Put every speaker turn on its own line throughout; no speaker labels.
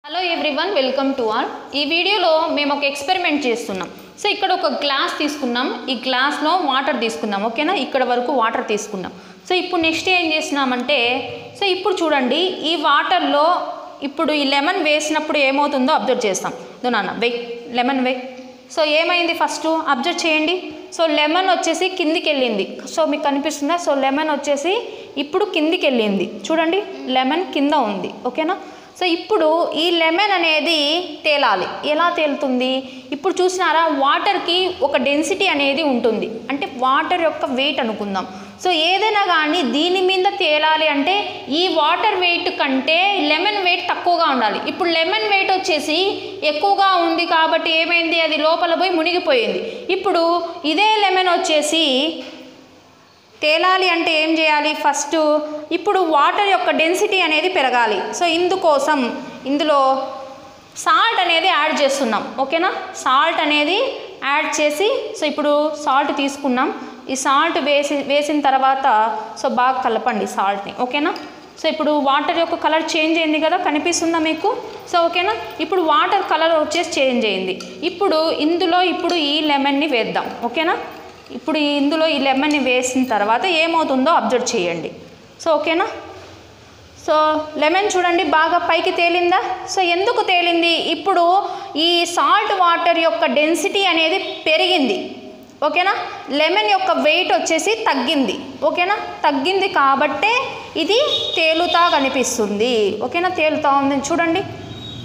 Hello everyone, welcome to all. ఈ వీడియోలో మేము ఒక ఎక్స్పెరిమెంట్ చేస్తున్నాం. సో ఇక్కడ ఒక గ్లాస్ తీసుకున్నాం, ఈ గ్లాస్లో వాటర్ తీసుకున్నాం. ఓకేనా, ఇక్కడ వరకు వాటర్ తీసుకున్నాం. సో ఇప్పుడు నెక్స్ట్ ఏం చేసినామంటే, సో ఇప్పుడు చూడండి, ఈ వాటర్లో ఇప్పుడు ఈ లెమన్ వేసినప్పుడు ఏమవుతుందో అబ్జర్వ్ చేస్తాం. నాన్న వెయ్, లెమన్ వెయ్. సో ఏమైంది ఫస్ట్ అబ్జర్వ్ చేయండి. సో లెమన్ వచ్చేసి కిందికి వెళ్ళింది. సో మీకు కనిపిస్తుందా? సో లెమన్ వచ్చేసి ఇప్పుడు కిందికి వెళ్ళింది. చూడండి, లెమన్ కింద ఉంది. ఓకేనా. సో ఇప్పుడు ఈ లెమన్ అనేది తేలాలి. ఎలా తేలుతుంది? ఇప్పుడు చూసినారా, వాటర్కి ఒక డెన్సిటీ అనేది ఉంటుంది, అంటే వాటర్ యొక్క వెయిట్ అనుకుందాం. సో ఏదైనా కానీ దీని మీద తేలాలి అంటే ఈ వాటర్ వెయిట్ కంటే లెమన్ వెయిట్ తక్కువగా ఉండాలి. ఇప్పుడు లెమన్ వెయిట్ వచ్చేసి ఎక్కువగా ఉంది కాబట్టి ఏమైంది, అది లోపల పోయి మునిగిపోయింది. ఇప్పుడు ఇదే లెమన్ వచ్చేసి తేలాలి అంటే ఏం చేయాలి? ఫస్ట్ ఇప్పుడు వాటర్ యొక్క డెన్సిటీ అనేది పెరగాలి. సో ఇందుకోసం ఇందులో సాల్ట్ అనేది యాడ్ చేస్తున్నాం. ఓకేనా, సాల్ట్ అనేది యాడ్ చేసి, సో ఇప్పుడు సాల్ట్ తీసుకున్నాం. ఈ సాల్ట్ వేసిన తర్వాత సో బాగా కలపండి సాల్ట్ని. ఓకేనా. సో ఇప్పుడు వాటర్ యొక్క కలర్ చేంజ్ అయింది కదా, కనిపిస్తుందా మీకు? సో ఓకేనా, ఇప్పుడు వాటర్ కలర్ వచ్చేసి చేంజ్ అయింది. ఇప్పుడు ఇందులో ఈ లెమన్ని వేద్దాం. ఓకేనా, ఇప్పుడు ఇందులో ఈ లెమన్ని వేసిన తర్వాత ఏమవుతుందో అబ్జర్వ్ చేయండి. సో ఓకేనా. సో లెమన్ చూడండి బాగా పైకి తేలిందా? సో ఎందుకు తేలింది? ఇప్పుడు ఈ సాల్ట్ వాటర్ యొక్క డెన్సిటీ అనేది పెరిగింది. ఓకేనా, లెమన్ యొక్క వెయిట్ వచ్చేసి తగ్గింది. ఓకేనా, తగ్గింది కాబట్టే ఇది తేలుతా కనిపిస్తుంది. ఓకేనా, తేలుతూ ఉంది చూడండి,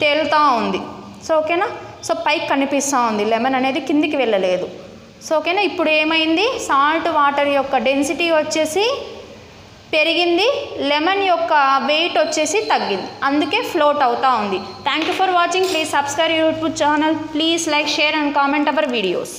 తేలుతూ ఉంది. సో ఓకేనా, సో పైకి కనిపిస్తూ ఉంది, లెమన్ అనేది కిందికి వెళ్ళలేదు. సో ఓకేనా, ఇప్పుడు ఏమైంది, సాల్ట్ వాటర్ యొక్క డెన్సిటీ వచ్చేసి పెరిగింది, లెమన్ యొక్క వెయిట్ వచ్చేసి తగ్గింది, అందుకే ఫ్లోట్ అవుతూ ఉంది. Thank you for watching. Please subscribe YouTube channel. Please like, share and comment our videos.